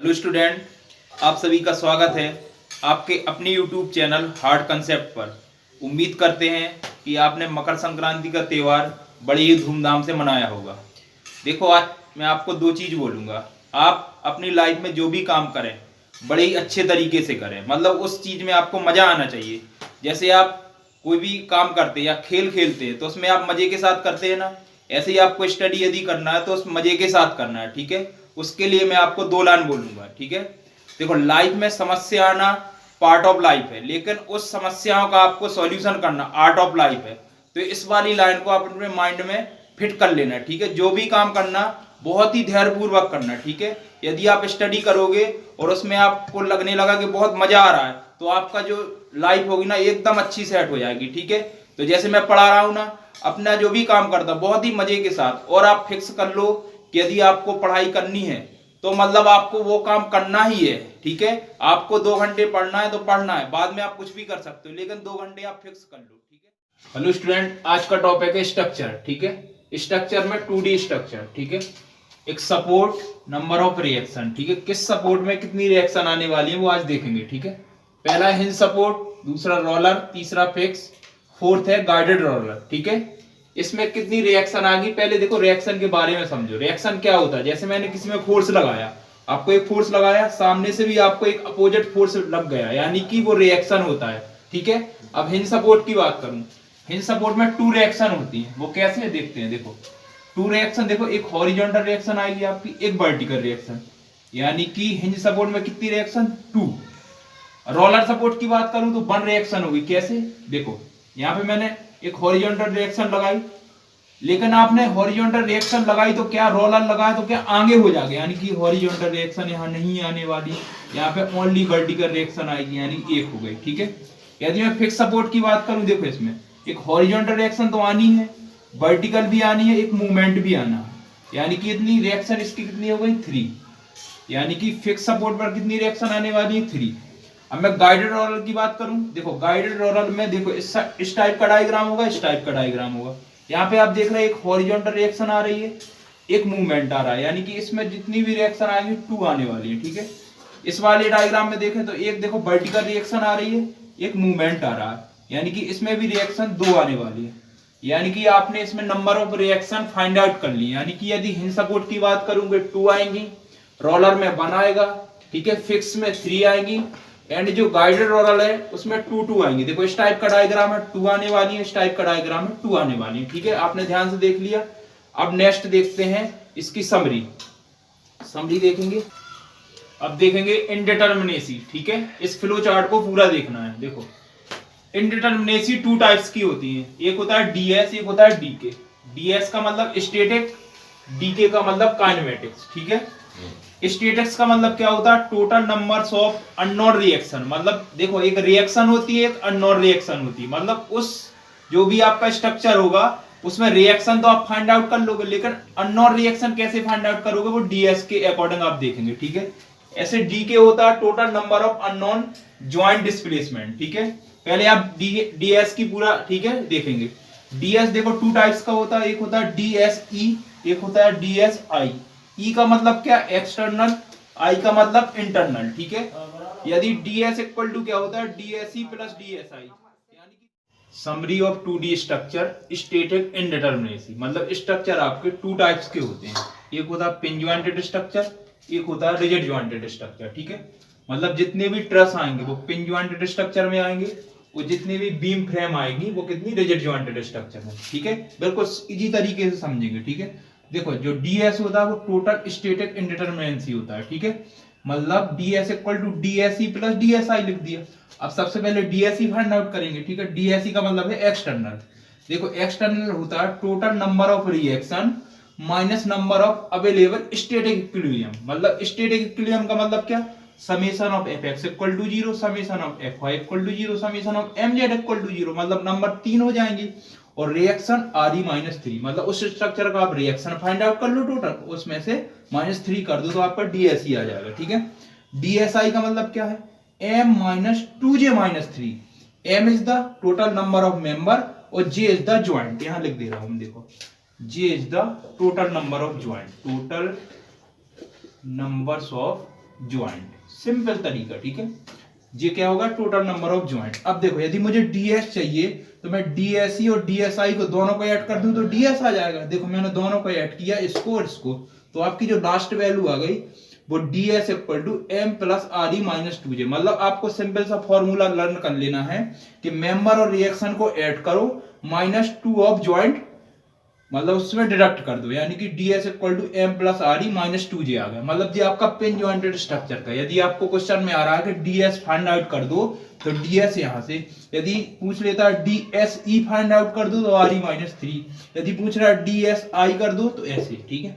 Hello student, आप सभी का स्वागत है आपके अपने YouTube चैनल हार्ड कंसेप्ट पर। उम्मीद करते हैं कि आपने मकर संक्रांति का त्यौहार बड़ी ही धूमधाम से मनाया होगा। देखो, आज मैं आपको दो चीज़ बोलूँगा। आप अपनी लाइफ में जो भी काम करें बड़े ही अच्छे तरीके से करें, मतलब उस चीज़ में आपको मज़ा आना चाहिए। जैसे आप कोई भी काम करते हैं या खेल खेलते हैं तो उसमें आप मज़े के साथ करते हैं ना, ऐसे ही आपको स्टडी यदि करना है तो उस मज़े के साथ करना है, ठीक है। उसके लिए मैं आपको दो लाइन बोलूँगा, ठीक है। देखो, लाइफ में समस्या आना पार्ट ऑफ लाइफ है, लेकिन उस समस्याओं का आपको सॉल्यूशन करना आर्ट ऑफ लाइफ है। तो इस वाली लाइन को आप अपने माइंड में फिट कर लेना, ठीक है। जो भी काम करना बहुत ही धैर्यपूर्वक करना, ठीक है। यदि आप स्टडी करोगे और उसमें आपको लगने लगा कि बहुत मजा आ रहा है तो आपका जो लाइफ होगी ना एकदम अच्छी सेट हो जाएगी, ठीक है। तो जैसे मैं पढ़ा रहा हूँ ना, अपना जो भी काम करता बहुत ही मजे के साथ, और आप फिक्स कर लो कि यदि आपको पढ़ाई करनी है तो मतलब आपको वो काम करना ही है, ठीक है। आपको 2 घंटे पढ़ना है तो पढ़ना है, बाद में आप कुछ भी कर सकते हो, लेकिन 2 घंटे आप फिक्स कर लो, ठीक है। हेलो स्टूडेंट, आज का टॉपिक है स्ट्रक्चर, ठीक है। स्ट्रक्चर में 2D स्ट्रक्चर, ठीक है। एक सपोर्ट, नंबर ऑफ रिएक्शन, ठीक है। किस सपोर्ट में कितनी रिएक्शन आने वाली है वो आज देखेंगे, ठीक है। पहला हिंज सपोर्ट, दूसरा रोलर, तीसरा फिक्स, फोर्थ है गाइडेड रोलर, ठीक है। इसमें कितनी रिएक्शन आ गई, पहले देखो रिएक्शन के बारे में समझो। रिएक्शन क्या होता है, जैसे मैंने किसी में फोर्स लगाया, आपको एक फोर्स लगाया, सामने से भी आपको एक अपोजिट फोर्स लग गया, यानी कि वो रिएक्शन होता है, ठीक है। अब हिंज सपोर्ट की बात करूं, हिंज सपोर्ट में 2 रिएक्शन होती है। वो कैसे है देखते हैं। देखो 2 रिएक्शन, देखो एक हॉरिजॉन्टल रिएक्शन आएगी आपकी, एक वर्टिकल रिएक्शन, यानी कि हिंज सपोर्ट में कितनी रिएक्शन 2। रोलर सपोर्ट की बात करूं तो 1 रिएक्शन होगी। कैसे, देखो यहाँ पे मैंने एक हॉरिजॉन्टल रिएक्शन लगाई, लेकिन आपने हॉरिजॉन्टल रिएक्शन लगाई तो क्या रोलर लगाया तो क्या आगे हो जाएगा, यानी कि हॉरिजॉन्टल रिएक्शन यहाँ नहीं आने वाली, यहाँ पे ओनली वर्टिकल रिएक्शन आएगी, यानी एक हो गई, ठीक है। यदि मैं फिक्स सपोर्ट की बात करूं, देखो इसमें एक हॉरिजॉन्टल रिएक्शन तो आनी है, वर्टिकल भी आनी है, एक मूवमेंट भी आना है, यानी कि इतनी रिएक्शन इसकी कितनी हो गई 3, यानी कि फिक्स सपोर्ट पर कितनी रिएक्शन आने वाली है 3। अब मैं गाइडेड रोलर की बात करूं, देखो गाइडेड रोलर में देखो इस टाइप का डायग्राम होगा, इस टाइप का डायग्राम होगा। यहाँ पे आप देख रहे हैं एक हॉरिजॉन्टल रिएक्शन आ रही है, एक मूवमेंट आ रहा है, यानी कि इसमें जितनी भी रिएक्शन आएगी 2 आने वाली है, ठीक है। इस वाले डायग्राम में देखें तो एक देखो वर्टिकल रिएक्शन आ रही है, एक मूवमेंट आ रहा है, यानी कि इसमें भी रिएक्शन 2 आने वाली है, यानी कि आपने इसमें number of reaction find out कर ली। यानी कि यदि हिंज सपोर्ट की बात करूंगे 2 आएंगी, रोलर में 1 आएगा, ठीक है, फिक्स में 3 आएगी, एंड जो गाइडेड रोलर है उसमें 2 आएंगी। देखो इस टाइप का डायग्राम है, 2 आने वाली है, इस टाइप का डायग्राम है, 2 आने वाली है, ठीक है। आपने ध्यान से देख लिया। अब नेक्स्ट देखते हैं इसकी समरी देखेंगे। अब देखेंगे इनडिटरमिनेसी, ठीक है। इस फ्लो चार्ट को पूरा देखना है। देखो इनडिटरमिनेसी 2 टाइप्स की होती है, एक होता है डीएस, एक होता है डीके। डीएस का मतलब स्टैटिक, डीके का मतलब काइनेमेटिक्स, ठीक है। स्टैटिक्स का मतलब क्या होता है, total numbers of unknown reaction. मतलब देखो एक रिएक्शन होती है, एक अननोन रिएक्शन होती है, मतलब उस जो भी आपका स्ट्रक्चर होगा उसमें रिएक्शन तो आप फाइंड आउट कर लोगे, लेकिन अननोन रिएक्शन कैसे फाइंड आउट करोगे वो डीएस के अकॉर्डिंग आप देखेंगे, ठीक है। ऐसे डीके होता है total number of unknown joint displacement, ठीक है। पहले आप डीएस की पूरा, ठीक है, देखेंगे। डीएस देखो 2 टाइप्स का होता है, एक होता है डीएसई, एक होता है डीएसआई। ई का मतलब क्या, एक्सटर्नल, आई का मतलब इंटरनल, ठीक है। यदि डीएस इक्वल टू क्या होता है, डीएसई प्लस डीएसआई। यानी कि summary of 2D structure, static इनडिटरमिनेसी। मतलब स्ट्रक्चर आपके 2 टाइप्स के होते हैं, एक होता है पिन जॉइंटेड स्ट्रक्चर, एक होता है रिजिड जॉइंटेड स्ट्रक्चर, ठीक है। मतलब जितने भी ट्रस आएंगे वो पिन जॉइंटेड स्ट्रक्चर में आएंगे, वो जितने भी बीम फ्रेम आएगी वो कितनी रिजिड जॉइंटेड स्ट्रक्चर में, ठीक है। बिल्कुल इजी तरीके से समझेंगे, ठीक है। देखो जो डीएस होता है वो टोटल स्टैटिक इनडिटरमिनेसी होता है, ठीक है। मतलब DS equal to DSE plus DSI लिख दिया। अब सबसे पहले डीएसई फाइंड आउट करेंगे, ठीक है। डीएसई का मतलब है एक्सटर्नल। देखो एक्सटर्नल होता है total number of reaction minus number of available static equilibrium. मतलब स्टैटिक इक्विलिब्रियम का मतलब क्या, summation of fx equal to 0, summation of fy equal to 0, summation of mz equal to 0, मतलब नंबर 3 हो जाएंगे। और रिएक्शन Re माइनस 3, मतलब उस स्ट्रक्चर का आप रिएक्शन फाइंड आउट कर लो टोटल, उसमें से -3 कर दो तो आपका डीएसई आ जाएगा, ठीक है। डीएसआई का मतलब क्या है, m minus 2j minus 3। m is the total number of member और j इज द ज्वाइंट, यहां लिख दे रहा हूं देखो, j is the total number of joint, total numbers of joint, simple तरीका, ठीक है। ये क्या होगा, टोटल नंबर ऑफ ज्वाइंट। अब देखो यदि मुझे डीएस चाहिए तो मैं डीएसई और डीएसआई को दोनों को ऐड कर दूं तो डीएस आ जाएगा। देखो मैंने दोनों को ऐड किया, इसको और इसको, तो आपकी जो लास्ट वैल्यू आ गई वो ds equal to m plus R E minus 2j। मतलब आपको सिंपल सा फॉर्मूला लर्न कर लेना है कि मेंबर और रिएक्शन को ऐड करो, -2 ऑफ ज्वाइंट, मतलब उसमें डिडक्ट कर दो, यानी कि ds equal to m plus R E minus 2j आ गया। मतलब ये आपका पिन ज्वाइंटेड स्ट्रक्चर का। यदि आपको क्वेश्चन में आ रहा है कि ds फाइंड आउट कर दो तो ds यहां से, यदि पूछ लेता है dse फाइंड आउट कर दो तो आर ई माइनस 3, यदि पूछ रहा है dsi कर दो तो ऐसे, ठीक है।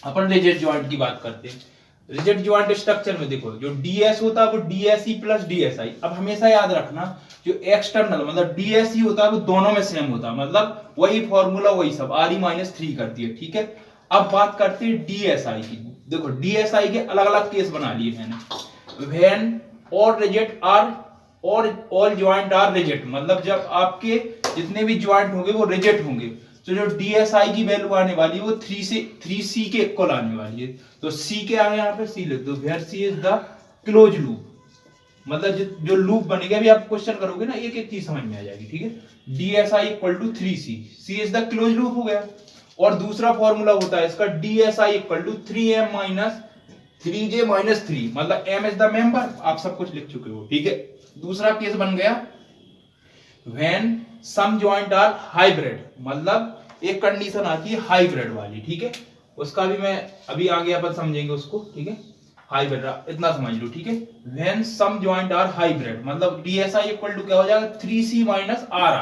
अपन रिजिड ज्वाइंट की बात करते हैं। रिजिड ज्वाइंट स्ट्रक्चर में देखो जो ds होता है वो dse प्लस dsi। अब हमेशा याद रखना जो एक्सटर्नल मतलब dse होता है वो दोनों में सेम होता है, मतलब वही फॉर्मूला वही सब, आर ई माइनस 3 करती है, ठीक है। अब बात करते हैं dsi की। देखो dsi के अलग अलग केस बना लिए मैंने। व्हेन और रिजिड आर और ऑल ज्वाइंट आर रिजिड, मतलब जब आपके जितने भी ज्वाइंट होंगे वो रिजिड होंगे तो जो डीएसआई की वैल्यू आने वाली है वो 3c के इक्वल आने वाली है। तो c के आगे यहाँ पे c लिख दो, where c is the close loop, मतलब जो लूप बनेगा, अभी आप क्वेश्चन करोगे ना एक एक चीज समझ में आ जाएगी, ठीक है। DSI equal to 3c, c is the close loop हो गया। और दूसरा फॉर्मूला होता है इसका DSI equal to 3m minus 3j minus 3, मतलब m इज द मेंबर, आप सब कुछ लिख चुके हो, ठीक है। दूसरा केस बन गया when some joint are hybrid, मतलब एक कंडीशन आती है हाइब्रिड वाली, ठीक है। उसका भी मैं अभी आगे अपन समझेंगे उसको, ठीक है। हाइब्रिड इतना समझ लो, ठीक है। When some joint are hybrid, मतलब डीएसआई इक्वल टू क्या हो जाएगा 3c माइनस आर,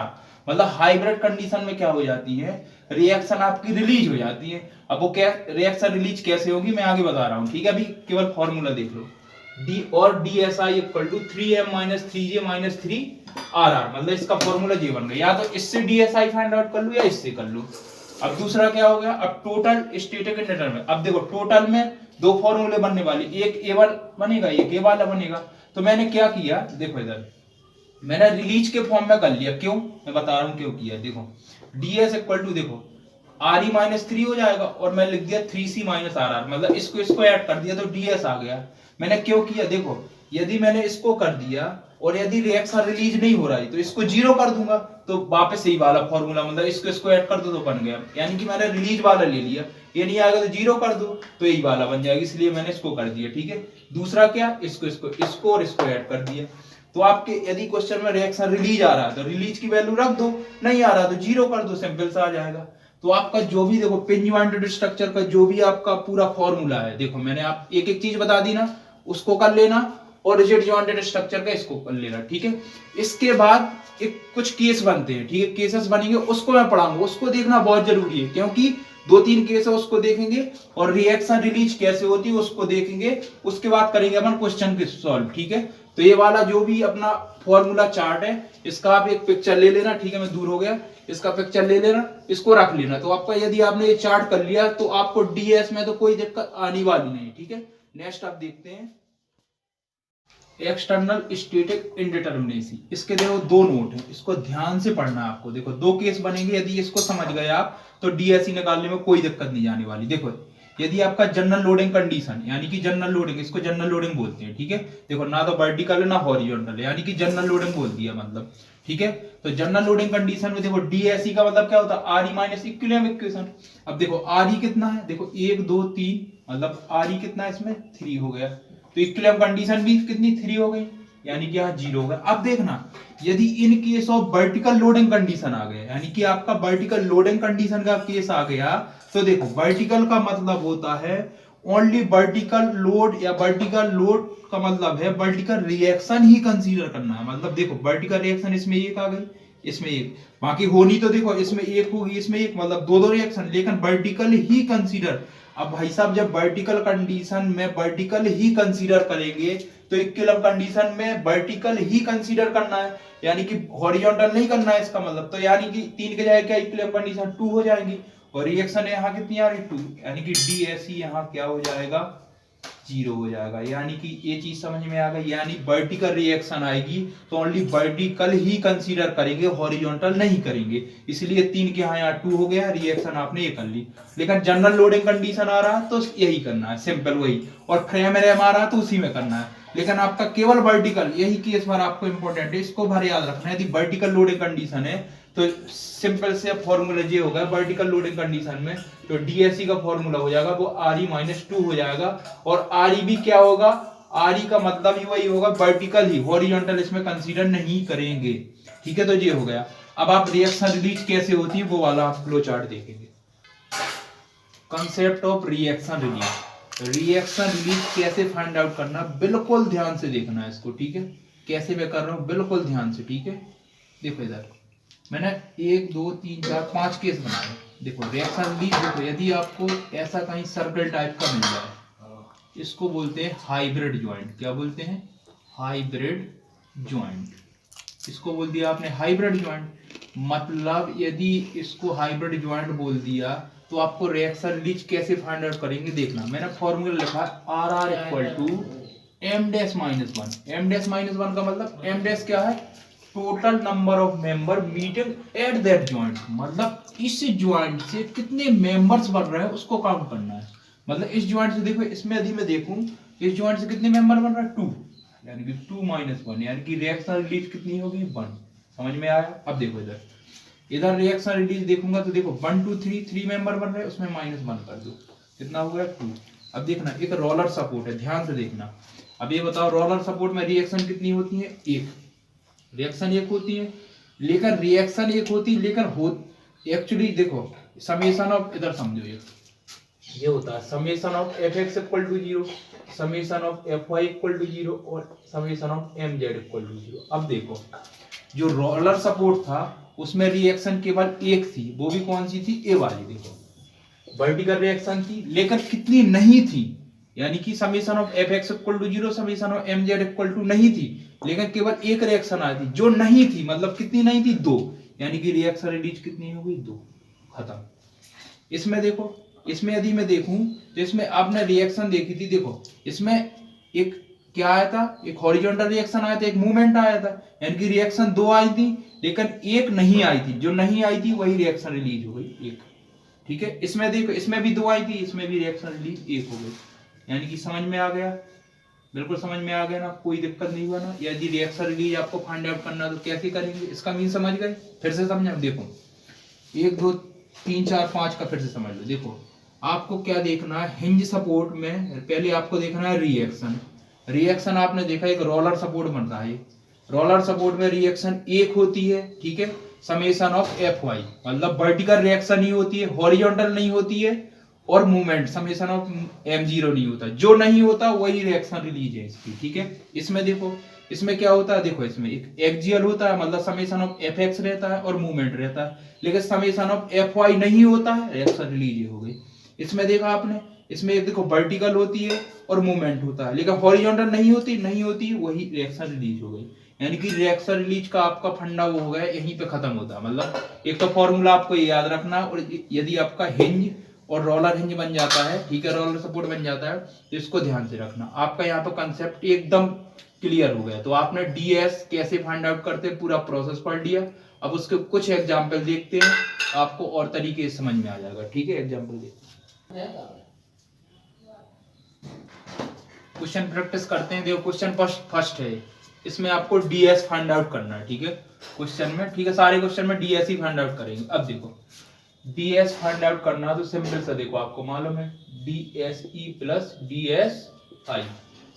मतलब हाइब्रिड कंडीशन में क्या हो जाती है, रिएक्शन आपकी रिलीज हो जाती है। अब वो क्या रिएक्शन रिलीज कैसे होगी मैं आगे बता रहा हूँ, ठीक है। अभी केवल फॉर्मूला देख लो, डी और DSI equal to 3m minus 3j minus 3 R, मतलब इसका फॉर्मूला ये बन गया। या तो इससे डीएसआई फाइंड आउट कर लो या इससे कर लो। अब दूसरा क्या हो गया, अब टोटल स्टैटिक इंडेटर में, अब देखो टोटल में दो फॉर्मूले बनने वाले, एक ए वाला बनेगा एक ए वाला बनेगा। तो मैंने क्या किया, देखो इधर मैंने रिलीज के फॉर्म में कर लिया, क्यों मैं बता रहा हूं क्यों किया। देखो ds इक्वल टू देखो आर ई माइनस 3 हो जाएगा और मैं लिख दिया 3c माइनस आर, मतलब इसको ऐड कर दिया तो ds आ गया। मैंने क्यों किया, देखो यदि मैंने इसको कर दिया और यदि रिएक्शन रिलीज नहीं हो रहा है तो इसको 0 कर दूंगा तो वापस यही वाला फॉर्मूला, मतलब इसको ऐड कर दो तो बन गया। यानी कि मैंने रिलीज वाला ले लिया, ये नहीं आएगा तो 0 कर दो तो यही वाला बन जाएगा, इसलिए मैंने इसको कर दिया, ठीक है। दूसरा क्या, इसको और इसको ऐड कर दिया। तो आपके यदि क्वेश्चन में रिएक्शन रिलीज आ रहा है तो रिलीज की वैल्यू रख दो, नहीं आ रहा तो 0 कर दो, सिंपल सा आ जाएगा। तो आपका जो भी देखो पिन ज्वाइंटेड स्ट्रक्चर का जो भी आपका पूरा फॉर्मूला है, देखो मैंने आप एक एक चीज बता दी ना, उसको कर लेना और रिजिड ज्वाइंटेड स्ट्रक्चर का इसको कर लेना, ठीक है। इसके बाद एक कुछ केस बनते हैं, ठीक है, केसेस बनेंगे, उसको मैं पढ़ाऊंगा, उसको देखना बहुत जरूरी है क्योंकि 2-3 केस है उसको देखेंगे और रिएक्शन रिलीज कैसे होती है उसको देखेंगे, उसके बाद करेंगे अपन क्वेश्चन के सॉल्व, ठीक है। तो ये वाला जो भी अपना फॉर्मूला चार्ट है इसका आप एक पिक्चर ले लेना, ठीक है, मैं दूर हो गया, इसका पिक्चर ले लेना, इसको रख लेना। तो आपका यदि आपने ये चार्ट कर लिया तो आपको डीएस में तो कोई दिक्कत आने वाली नहीं, ठीक है। नेक्स्ट आप देखते हैं एक्सटर्नल स्टैटिक इंडिटरमिनेसी। इसके देखो दो नोट है, इसको ध्यान से पढ़ना है आपको। देखो दो केस बनेंगे, यदि इसको समझ गए आप तो डीएसई निकालने में कोई दिक्कत नहीं जाने वाली। देखो यदि आपका जनरल लोडिंग कंडीशन, यानी कि जनरल लोडिंग, इसको जनरल लोडिंग बोलते हैं, ठीक है। देखो ना तो वर्टिकल है ना हॉरिजॉन्टल, यानी कि जनरल लोडिंग बोल दिया मतलब, ठीक है। तो जनरल लोडिंग कंडीशन में देखो डीएसई का मतलब क्या होता है, are E minus equilibrium equation. अब देखो आर ई कितना है, देखो 1 2 3, मतलब आर ई कितना है इसमें 3 हो गया, तो इक्विलिब्रियम कंडीशन भी कितनी 3 हो गई, यानी कि यहाँ 0 होगा। अब देखना यदि in case of vertical loading condition आ गया, यानी कि आपका वर्टिकल लोडिंग कंडीशन का केस आ गया, तो देखो वर्टिकल का मतलब होता है ओनली वर्टिकल लोड, या वर्टिकल लोड का मतलब है वर्टिकल रिएक्शन ही कंसीडर करना है। मतलब देखो वर्टिकल रिएक्शन इसमें एक आ गई, इसमें एक, बाकी होनी तो देखो इसमें एक होगी इसमें एक, मतलब दो रिएक्शन, लेकिन वर्टिकल ही कंसीडर। अब भाई साहब जब वर्टिकल कंडीशन में वर्टिकल ही कंसीडर करेंगे तो इक्विलिब्रियम कंडीशन में वर्टिकल ही कंसीडर करना है, यानी कि हॉरिजॉन्टल नहीं करना है इसका मतलब। तो यानी कि 3 के जाए क्या इक्विलिब्रियम कंडीशन 2 हो जाएगी और रिएक्शन यहाँ कितनी आ रही 2, यानी कि डीएसई यहाँ क्या हो जाएगा जीरो हो जाएगा। यानी कि ये चीज समझ में आ गई, यानी वर्टिकल रिएक्शन आएगी तो ओनली वर्टिकल ही कंसीडर करेंगे, हॉरिजॉन्टल नहीं करेंगे। इसलिए 3 के यहाँ 2 हो गया, रिएक्शन आपने ये कर ली। लेकिन जनरल लोडिंग कंडीशन आ रहा है तो यही करना है, सिंपल वही, और फ्रेम रैम आ रहा है तो उसी में करना है। लेकिन आपका केवल वर्टिकल, यही केस बार आपको इंपॉर्टेंट है, इसको बार याद रखना है। यदि वर्टिकल लोडिंग कंडीशन है तो सिंपल से फॉर्मूला ये होगा, वर्टिकल लोडिंग कंडीशन में तो डीएसई का फॉर्मूला हो जाएगा वो RE - 2 हो जाएगा। और RE भी क्या होगा, RE का मतलब ही वही होगा, वर्टिकल ही, हॉरिजॉन्टल इसमें कंसीडर नहीं करेंगे। ठीक है, तो ये हो गया। अब आप रिएक्शन रिलीज कैसे होती है वो वाला आप फ्लो चार्ट देखेंगे। Concept of reaction release, reaction release कैसे फाइंड आउट करना, बिल्कुल ध्यान से देखना है इसको। ठीक है, कैसे मैं कर रहा हूं बिल्कुल ध्यान से। ठीक है, देखो इधर मैंने 1 2 3 4 5 केस बनाए। देखो रिएक्शन रिलीज, देखो यदि आपको ऐसा कहीं सर्कल टाइप का मिल जाए, इसको बोलते हैं हाइब्रिड ज्वाइंट। क्या बोलते हैं, हाइब्रिड ज्वाइंट। इसको बोल दिया आपने हाइब्रिड ज्वाइंट। मतलब यदि इसको हाइब्रिड ज्वाइंट बोल दिया तो आपको रिएक्शन रिलीज कैसे फाइंड आउट करेंगे देखना। मैंने फॉर्मूला लिखा RR = M-1। M-1 का मतलब M- क्या है, total number of member meeting at that joint. मतलब इस ज्वाइंट से कितने मेंबर्स बन रहे हैं उसको काउंट करना है। मतलब इस ज्वाइंट से देखो, इसमें यदि मैं देखूं इस ज्वाइंट से कितने मेंबर बन रहा है, 2, यानी कि 2 - 1, यानी कि रिएक्शन रिलीज कितनी होगी, 1। समझ में आया। अब देखो इधर रिएक्शन रिलीज देखूंगा तो देखो 1 2 3 मेंबर बन रहे हैं, उसमें -1 कर दो, कितना हो गया 2। अब देखना एक रोलर सपोर्ट है, ध्यान से देखना। अब ये बताओ रोलर सपोर्ट में रिएक्शन कितनी होती है, 1। रिएक्शन 1 होती है, लेकिन रिएक्शन 1 होती है, लेकिन हो एक्चुअली देखो समेशन ऑफ, इधर समझो ये होता है summation of Fx = 0, summation of Fy = 0 और समेशन ऑफ Mz = 0। अब देखो जो रोलर सपोर्ट था उसमें रिएक्शन केवल 1 थी, वो भी कौन सी थी, ए वाली। देखो वर्टिकल रिएक्शन थी, लेकिन कितनी नहीं थी, यानी कि summation of Fx = 0, summation of Mz = नहीं थी, लेकिन केवल एक रिएक्शन आई थी जो नहीं थी। मतलब कितनी नहीं थी, 2, यानी कि रिएक्शन रिलीज कितनी हो गई, 2, खत्म। इसमें देखो, इसमें यदि मैं देखूं तो इसमें आपने रिएक्शन देखी थी, देखो इसमें एक क्या आया था, एक हॉरिजॉन्टल रिएक्शन आया था, एक मूवमेंट आया था, यानी कि रिएक्शन 2 आई थी, लेकिन एक नहीं आई थी। जो नहीं आई थी वही रिएक्शन रिलीज हो गई, 1। ठीक है, इसमें देखो इसमें भी 2 आई थी, इसमें भी रिएक्शन रिलीज 1 हो गई। यानी कि समझ में आ गया, बिल्कुल समझ में आ गया ना, कोई दिक्कत नहीं हुआ ना। यदि रिएक्शन रिलीज आपको फाइंड आउट करना तो कैसे करेंगे, इसका मीन समझ गए, फिर से समझा। देखो 1 2 3 4 5 का फिर से समझ लो। देखो आपको क्या देखना है, हिंज सपोर्ट में पहले आपको देखना है रिएक्शन। रिएक्शन आपने देखा एक रोलर सपोर्ट बन रहा है, रोलर सपोर्ट में रिएक्शन 1 होती है। ठीक है, समेशन ऑफ Fy, मतलब वर्टिकल रिएक्शन ही होती है, हॉरिजॉन्टल नहीं होती है, और मूवमेंट समेशन ऑफ M0 नहीं होता। जो नहीं होता वही रिएक्शन रिलीज है इसकी। ठीक है, इसमें देखो इसमें क्या होता है, देखो इसमें एक एक्सियल होता है, मतलब समेशन ऑफ Fx रहता है और मूवमेंट रहता है, लेकिन समेशन ऑफ Fy नहीं होता है, रिएक्शन रिलीज हो गई। इसमें देखा आपने, इसमें एक देखो वर्टिकल होती है और मूवमेंट होता है, लेकिन हॉरिजॉन्टल नहीं होती वही रिएक्शन रिलीज हो गई। यानी कि रिएक्शन रिलीज का आपका फंडा वो हो गया, यहीं पे खत्म होता है। मतलब एक तो फॉर्मूला आपको ये याद रखना, और यदि आपका हिंज और रोलर हिंज बन जाता है, ठीक है, रोलर सपोर्ट बन जाता है, तो इसको ध्यान से रखना। आपका यहाँ पे कंसेप्ट एकदम क्लियर हो गया। तो आपने डीएस कैसे फाइंड आउट करते हैं पूरा प्रोसेस पढ़ लिया। अब उसके कुछ एग्जाम्पल देखते हैं, आपको और तरीके से समझ में आ जाएगा। ठीक है, एग्जाम्पल देखते हैं, क्वेश्चन प्रैक्टिस करते हैं। देखो क्वेश्चन फर्स्ट है, इसमें आपको डीएस फाइंड आउट करना है। ठीक है, क्वेश्चन में, ठीक है, सारे क्वेश्चन में डीएस ही फाइंड आउट करेंगे। अब देखो डीएस फाइंड आउट करना तो सिंपल सा, देखो आपको मालूम है डीएसई प्लस डीएसआई,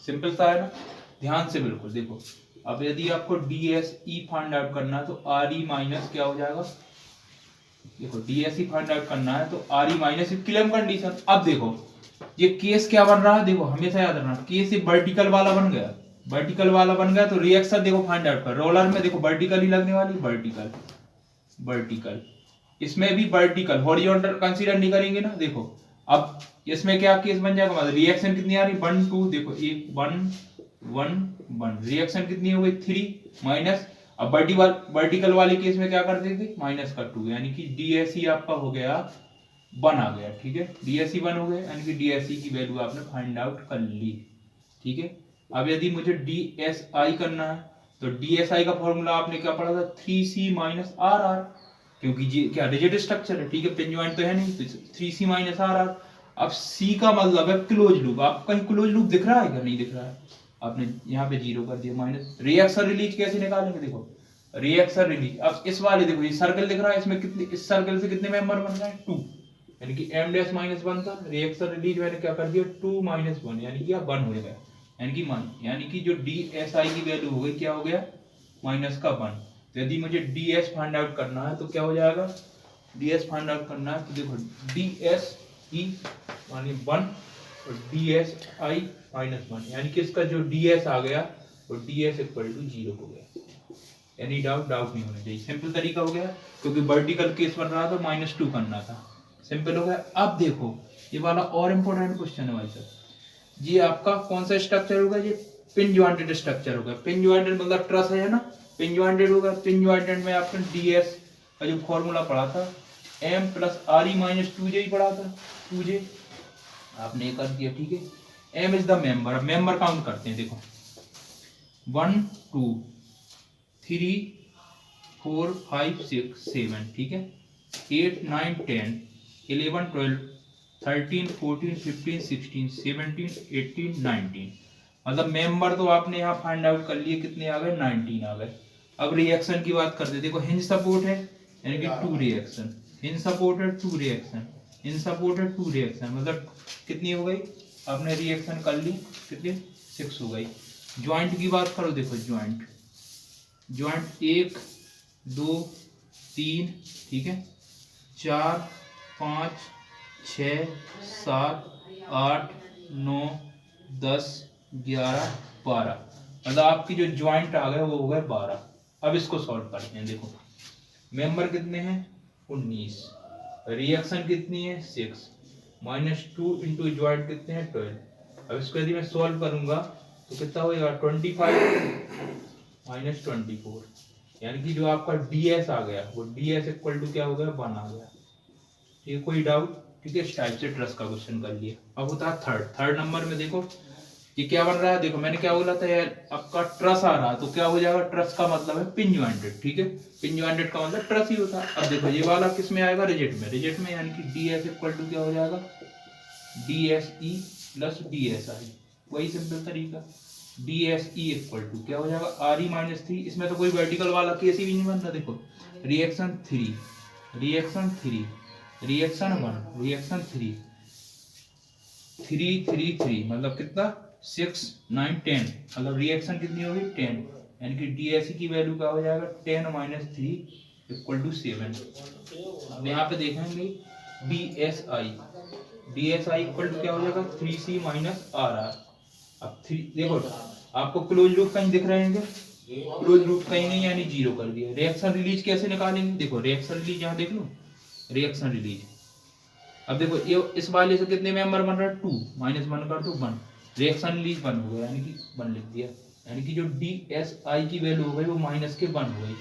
सिंपल सा है ना, ध्यान से बिल्कुल देखो। अब यदि आपको डीएसई फाइंड आउट करना है तो आरई माइनस क्या हो जाएगा, देखो डीएसई फाइंड आउट करना है तो आरई माइनस इक्विलिब्रियम कंडीशन। अब देखो ये केस क्या बन रहा है, देखो हमेशा याद रखना, केस ये वर्टिकल वाला बन गया, वर्टिकल वाला बन गया, तो रिएक्शन देखो फाइंड आउट कर, रोलर में देखो वर्टिकल ही लगने वाली, वर्टिकल वर्टिकल, इसमें भी वर्टिकल, हॉरिजॉन्टल कंसीडर नहीं करेंगे ना। देखो अब इसमें क्या केस बन जाएगा, मतलब रिएक्शन कितनी आ रही, 1 2, देखो 1 1 1, रिएक्शन कितनी हो गई 3 माइनस। अब वर्टिकल वाले केस में क्या कर देंगे, -2, यानी कि डीएसई आपका हो गया 1 आ गया, ठीक है, DSE 1 हो गया, यानी कि DSE की वैल्यू आपने फाइंड आउट कर ली, ठीक है। अब यदि मुझे DSI करना है तो DSI का फॉर्मूला आपने क्या पढ़ा था, 3C माइनस RR, क्योंकि ये क्या रिजिड स्ट्रक्चर है, ठीक है, पिन ज्वाइंट तो है नहीं, तो 3C माइनस RR। अब C का मतलब है क्लोज लूप, आप कहीं क्लोज लूप दिख रहा है क्या, नहीं दिख रहा है, आपने यहाँ पे 0 कर दिया माइनस। रिएक्शन रिलीज कैसे निकालेंगे, देखो रिएक्शन रिलीज, अब इस वाले देखो ये सर्कल दिख रहा है, इसमें कितने, इस सर्कल से कितने मेंबर बन रहे हैं, 2, यानी कि m डैश माइनस 1 था, रिएक्शन रिलीज मैंने क्या कर दिया 2 माइनस 1, यानी कि 1 हो गया, यानी कि मान, यानी कि जो DSI की वैल्यू हो गई क्या हो गया, माइनस का 1। तो यदि मुझे DS फाइंड आउट करना है तो क्या हो जाएगा, DS फाइंड आउट करना है तो देखो DSE मानी 1 और DSI माइनस 1, यानी कि इसका जो DS आ गया और DS इक्वल टू 0 हो गया। एनी डाउट नहीं होना चाहिए, सिंपल तरीका हो गया, क्योंकि वर्टिकल केस बन रहा था -2 करना था, सिंपल हो गया। अब देखो ये वाला और इम्पोर्टेंट क्वेश्चन है भाई साहब, ये आपका कौन सा स्ट्रक्चर होगा, ये पिन जॉइंटेड स्ट्रक्चर होगा, पिन जॉइंटेड मतलब ट्रस है ना, पिन जॉइंटेड होगा, पिन जॉइंटेड में आपने DS का जो फॉर्मूला पढ़ा था M plus RE minus 2J ही पढ़ा था, 2J आपने ये कर दिया, ठीक है। M इज द मेंबर, अब मेंबर काउंट करते हैं, देखो 1 2 3 4 5 6 7, ठीक है, 8 9 10 11 12 13 14 15 16 17 18 19, मतलब मेंबर तो आपने यहाँ फाइंड आउट कर लिए, कितने आ गए, 19 आ गए। अब रिएक्शन की बात करते हैं, देखो हिंज सपोर्ट है, यानी कि 2 रिएक्शन, हिंज सपोर्ट है 2 रिएक्शन, हिंज सपोर्ट है 2 रिएक्शन, मतलब कितनी हो गई, आपने रिएक्शन कर ली, कितनी 6 हो गई। ज्वाइंट की बात करो, देखो ज्वाइंट 1 2 3, ठीक है, 4 5 6 7 8 9 10 11 12, मतलब आपकी जो ज्वाइंट आ गए वो हो गए 12। अब इसको सॉल्व करते हैं, देखो मेंबर कितने हैं 19, रिएक्शन कितनी है 6, -2 इंटू ज्वाइंट कितने हैं 12। अब इसको यदि मैं सॉल्व करूंगा तो कितना होगा 25 माइनस 24, यानी कि जो आपका DS आ गया वो DS इक्वल टू क्या हो गया 1 आ गया, ठीक है, कोई डाउट, ठीक है। इस टाइप से ट्रस का क्वेश्चन कर लिया। अब होता है थर्ड नंबर में, देखो ये क्या बन रहा है, देखो मैंने क्या बोला था यार, आपका ट्रस आ रहा है तो क्या हो जाएगा, ट्रस का मतलब है पिन जॉइंटेड, ठीक है, पिन जॉइंटेड का मतलब ट्रस ही होता है। अब देखो ये वाला किस में आएगा, रिजिड में, यानी कि DS इक्वल टू क्या हो जाएगा DSE प्लस DSI, वही सिंपल तरीका, DSE इक्वल टू क्या हो जाएगा RE माइनस 3, इसमें तो कोई वर्टिकल वाला केस ही नहीं बन रहा, देखो रिएक्शन 3 रिएक्शन 3 रिएक्शन 1 रिएक्शन 3 3 3 3, मतलब कितना 6 9 10, मतलब रिएक्शन कितनी होगी 10, यानी कि DSE की वैल्यू क्या हो जाएगा 10 माइनस 3 इक्वल टू 7। अब यहाँ पे देखेंगे DSI इक्वल टू क्या हो जाएगा 3C माइनस RR। अब 3 देखो आपको क्लोज लूप कहीं दिख रहे हैं, क्लोज लूप कहीं नहीं, यानी 0 कर दिया। रिएक्शन रिलीज कैसे निकालेंगे, देखो रिएक्शन रिलीज यहाँ देख लो, रिएक्शन रिलीज, अब देखो ये इस वाले से कितने मेंबर बन रहा है 2, -1 कर दो 1, रिएक्शन रिलीज 1 हो गया, यानी कि 1 लिख दिया, यानी कि जो DSI की वैल्यू हो गई वो माइनस के 1 हो गई,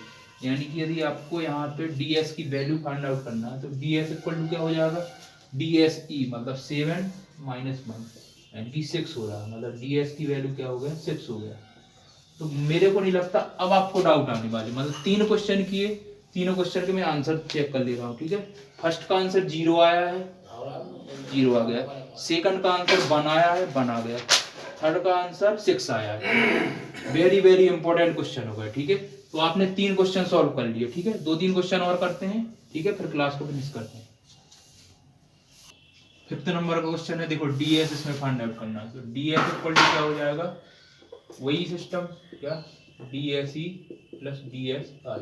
यानी कि यदि आपको यहाँ पे DS की वैल्यू फाइंड आउट करना है तो DS इक्वल टू क्या हो जाएगा DSE, मतलब 7 माइनस 1, यानी कि 6 हो रहा है, मतलब DS की वैल्यू क्या हो गया 6 हो गया। तो मेरे को नहीं लगता अब आपको डाउट आने वाले, मतलब 3 क्वेश्चन किए, तीनों क्वेश्चन के मैं आंसर चेक कर ले रहा हूँ, ठीक है। फर्स्ट का आंसर 0 आया है, 0 आ गया, सेकंड का आंसर 1 आया है, 1 आ गया, थर्ड का आंसर 6 आया है। वेरी वेरी इंपॉर्टेंट क्वेश्चन हो गया, ठीक है। तो आपने 3 क्वेश्चन सॉल्व कर लिए, ठीक है, 2-3 क्वेश्चन और करते हैं, ठीक है, फिर क्लास को फिनिश करते हैं। 5th नंबर का क्वेश्चन है, देखो DS इसमें फाइंड आउट करना है, तो DS इक्वल टू क्या हो जाएगा, वही सिस्टम, क्या DSE प्लस DSI।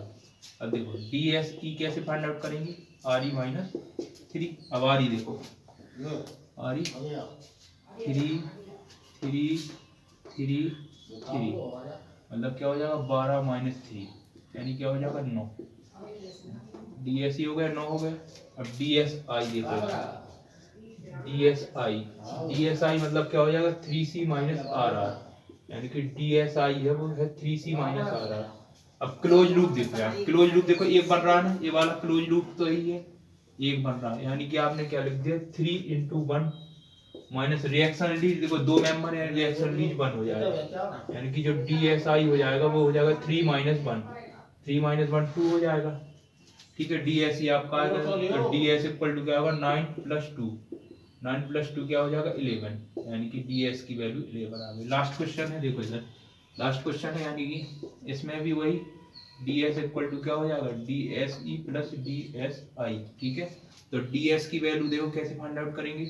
अब देखो DSE कैसे फाइंड आउट करेंगे, RE माइनस 3, अब RE देखो RE 3 3 3 3, मतलब क्या हो जाएगा 12 माइनस 3, यानी क्या हो जाएगा 9, DSE हो गया 9 हो गया। अब DSI देखो, DSI मतलब क्या हो जाएगा 3C माइनस RR, यानी कि DSI है वो है 3C माइनस RR। अब क्लोज लूप देखो यार, क्लोज लूप देखो एक बन रहा है ना, ये वाला क्लोज लूप तो यही है, 1 बन रहा है, यानी कि आपने क्या लिख दिया 3 इंटू 1 माइनस रिएक्शन रिलीज, देखो 2 मेंबर है, रिएक्शन रिलीज 1 हो जाएगा, यानी कि जो DSI हो जाएगा वो हो जाएगा 3 माइनस 1, 3 माइनस 1 2 हो जाएगा, ठीक है। DSE आपका आएगा, तो DS इक्वल टू क्या होगा 9 प्लस 2, 9 प्लस 2 क्या हो जाएगा 11, यानी कि DS की वैल्यू 11 आ गई। लास्ट क्वेश्चन है, देखो इधर लास्ट क्वेश्चन है, यानी कि इसमें भी वही DS इक्वल टू क्या हो जाएगा DSE प्लस DSI, ठीक है। तो DS की वैल्यू देखो कैसे फाइंड आउट करेंगे,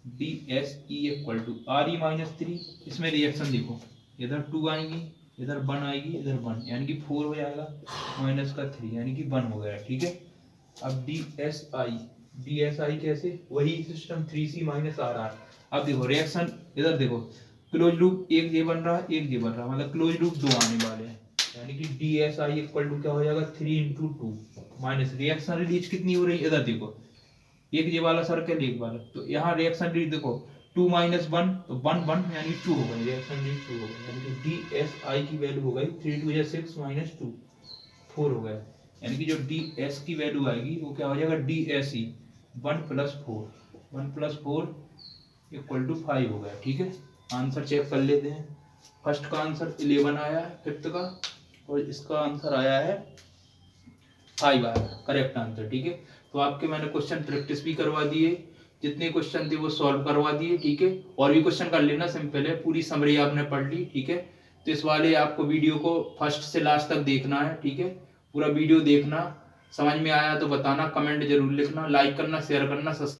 DSE equal to RE minus 3, इसमें रिएक्शन देखो इधर 2 आएंगी, इधर 1 आएगी, इधर 1, यानी कि 4 हो जाएगा, माइनस का 3 यानी कि 1 हो गया, ठीक है। अब DSI कैसे, वही सिस्टम 3C माइनस RR। अब देखो रिएक्शन इधर देखो, क्लोज लूप एक ये बन रहा है, एक ये बन रहा है, मतलब क्लोज लूप 2 आने वाले हैं, यानी कि DSI इक्वल टू क्या हो जाएगा 3 इंटू 2 माइनस रिएक्शन रिलीज कितनी हो रही है, इधर देखो एक ये वाला सर्कल एक वाला, तो यहाँ रिएक्शन रिलीज देखो 2 माइनस 1 तो 1 1 यानी 2 हो गई, रिएक्शन रिलीज 2 हो गई, यानी कि DSI की वैल्यू हो गई 3 2 6 माइनस 2 4 हो गया, यानी कि जो DS की वैल्यू आएगी वो क्या हो जाएगा DSE 1 plus 4, 1 plus 4 equal to 5 हो गया, ठीक है। आंसर चेक कर लेते हैं, फर्स्ट का आंसर 11 आया है, फिफ्थ का, और इसका आंसर आया है 5 आया, करेक्ट आंसर, ठीक है। तो आपके मैंने क्वेश्चन प्रैक्टिस भी करवा दिए, जितने क्वेश्चन थे वो सॉल्व करवा दिए, ठीक है। और भी क्वेश्चन कर लेना, सिंपल है, पूरी समरी आपने पढ़ ली, ठीक है। तो इस वाले आपको वीडियो को फर्स्ट से लास्ट तक देखना है, ठीक है, पूरा वीडियो देखना, समझ में आया तो बताना, कमेंट जरूर लिखना, लाइक करना, शेयर करना, सब्सक्राइब